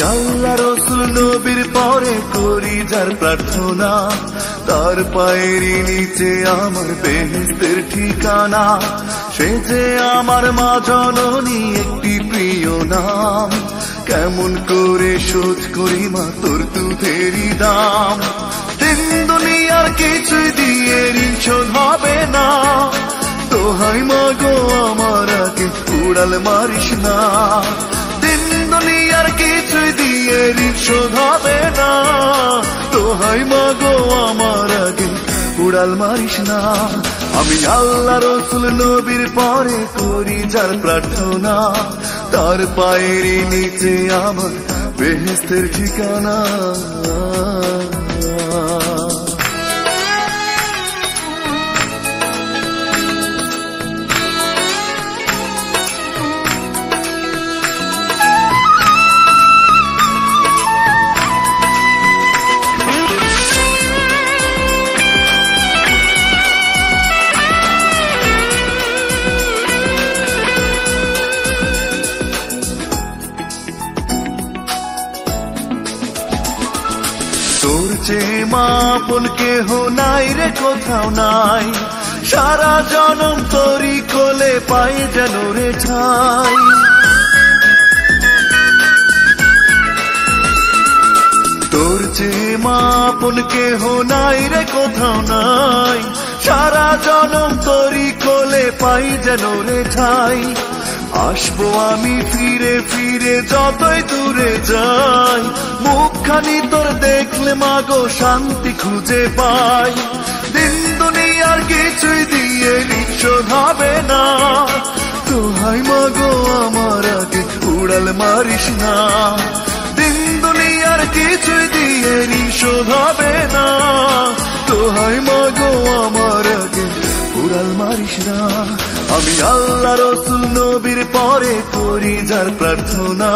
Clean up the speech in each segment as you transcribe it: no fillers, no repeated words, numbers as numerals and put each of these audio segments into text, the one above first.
আল্লাহ রসুল নবীর পরে করি যার প্রার্থনা, তার পায়েরই নিচে আমার বেহেশতের ঠিকানা। সে যে আমার মা জননী একটি প্রিয় নাম, কেমন করে শোধ করি মা তোর দুধেরই দাম। দিন দুনিয়ার কিছু দিয়ে ঋণ শোধ হবে না, দোহাই মা গো আমার আগে উড়াল মারিস না। দিন দুনিয়ার কিছু দিয়ে ঋণ শোধ হবে না, দোহাই মা গো আমার আগে উড়াল মারিস না। আমি আল্লাহ রসুল নবীর পরে করি যার প্রার্থনা, তার পায়েরই নিচে আমার বেহেশতের ঠিকানা। তোর যে মা আপন কেহ নাই রে কোথাও নাই, সারা জনম তোরই কোলে পাই যেন রে ঠাই। তোর যে মা আপন কেহ নাই রে কোথাও নাই, সারা জনম তোরই কোলে পাই যেন রে ঠাই। আসবো আমি ফিরে ফিরে যতই দূরে যাই, মুখখানি তোর দেখলে মাগো শান্তি খুঁজে পাই। দিন দুনিয়ার কিছুই দিয়ে ঋণ শোধ হবে না, দোহাই মাগো আমার আগে উড়াল মারিস না। দিন দুনিয়ার কিছুই দিয়ে ঋণ শোধ হবে না, দোহাই মাগো আমার আগে উড়াল মারিস না। আমি আল্লাহ রসুল নবীর পরে করি যার প্রার্থনা,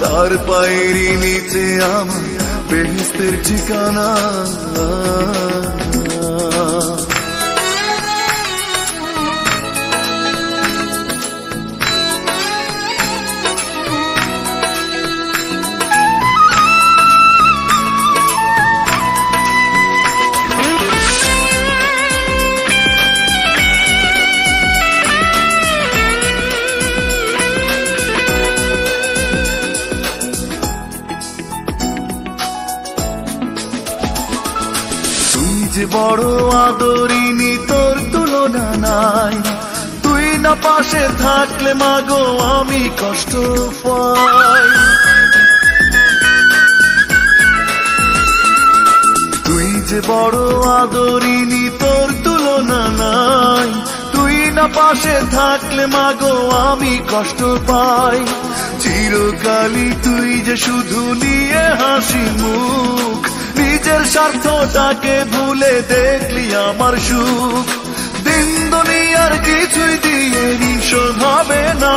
তার পায়েরই নিচে আমার বেহেশতের ঠিকানা। যে বড় আদরিনী তোর তুলনা নাই, তুই না পাশে থাকলে মাগো আমি কষ্ট পাই। তুই যে বড় আদরিনী তোর তুলনা নাই, তুই না পাশে থাকলে মাগো আমি কষ্ট পাই। চিরকালই তুই যে শুধু নিয়ে হাসি মুখ, নিজের স্বার্থটাকে ভুলে দেখলি আমার সুখ। দিন দুনিয়ার কিছুই দিয়ে ঋণ শোধ হবে না,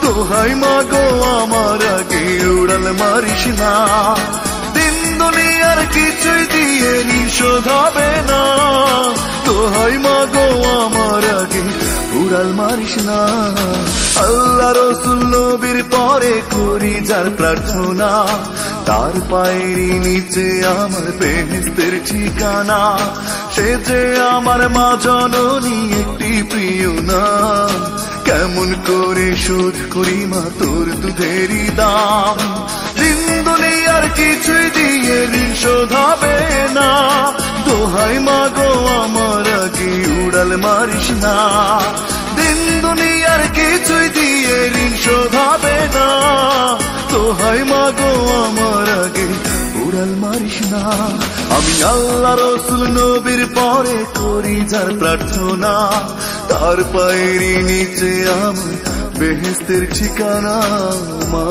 দোহাই মাগো আমার আগে উড়াল মারিস না। দিন দুনিয়ার কিছুই দিয়ে ঋণ শোধ হবে না, দোহাই মাগো আমার আগে উড়াল মারিস না। আল্লাহ রসুল নবীর পরে করি যার প্রার্থনা, তার পায়েরই নিচে আমার বেহেশতের ঠিকানা। সে যে আমার মা জননী একটি প্রিয় নাম, কেমন করে শোধ করি মা তোর দুধেরই দাম। দিন দুনিয়ার কিছুই দিয়ে ঋণ শোধ হবে না, দোহাই মাগো আমার আগে উড়াল মারিস না। দিন দুনিয়ার কিছুই দিয়ে ঋণ শোধ হবে না, দোহাই মাগো আমার আগে উড়াল মারিস না। আমি আল্লাহ রসুল নবীর পরে করি যার প্রার্থনা, তার পায়েরই নিচে আমার বেহেশতের ঠিকানা। মা